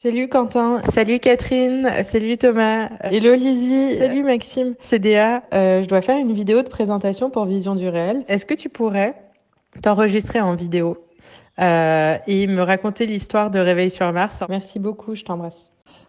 Salut Quentin, salut Catherine, salut Thomas, hello Lizzie, salut Maxime, c'est Déa. Je dois faire une vidéo de présentation pour Vision du Réel. Est-ce que tu pourrais t'enregistrer en vidéo et me raconter l'histoire de Réveil sur Mars? Merci beaucoup, je t'embrasse.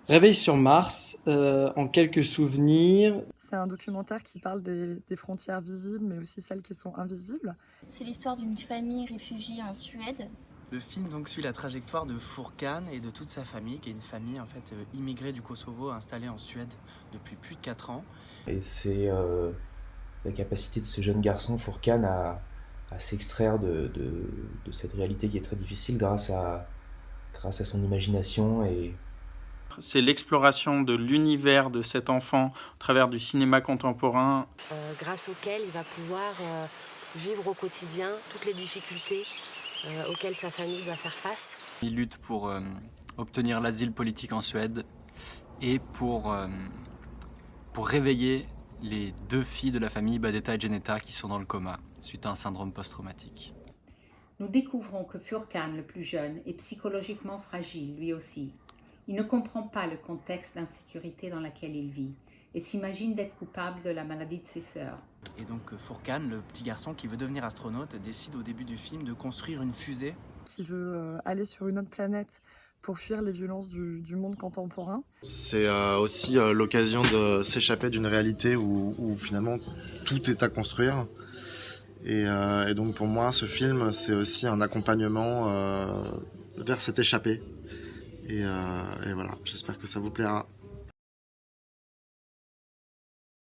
Réveil sur Mars, en quelques souvenirs. C'est un documentaire qui parle des frontières visibles, mais aussi celles qui sont invisibles. C'est l'histoire d'une famille réfugiée en Suède. Le film donc suit la trajectoire de Furkan et de toute sa famille, qui est une famille en fait immigrée du Kosovo installée en Suède depuis plus de 4 ans. Et c'est la capacité de ce jeune garçon, Furkan, à s'extraire de cette réalité qui est très difficile grâce à son imagination. Et c'est l'exploration de l'univers de cet enfant au travers du cinéma contemporain. Grâce auquel il va pouvoir vivre au quotidien toutes les difficultés auxquelles sa famille doit faire face. Il lutte pour obtenir l'asile politique en Suède et pour réveiller les deux filles de la famille, Badeta et Geneta, qui sont dans le coma suite à un syndrome post-traumatique. Nous découvrons que Furkan, le plus jeune, est psychologiquement fragile, lui aussi. Il ne comprend pas le contexte d'insécurité dans lequel il vit et s'imagine d'être coupable de la maladie de ses sœurs. Et donc Furkan, le petit garçon qui veut devenir astronaute, décide au début du film de construire une fusée. Qui veut aller sur une autre planète pour fuir les violences du monde contemporain. C'est aussi l'occasion de s'échapper d'une réalité où finalement tout est à construire. Et donc pour moi, ce film, c'est aussi un accompagnement vers cette échappée. Et voilà, j'espère que ça vous plaira.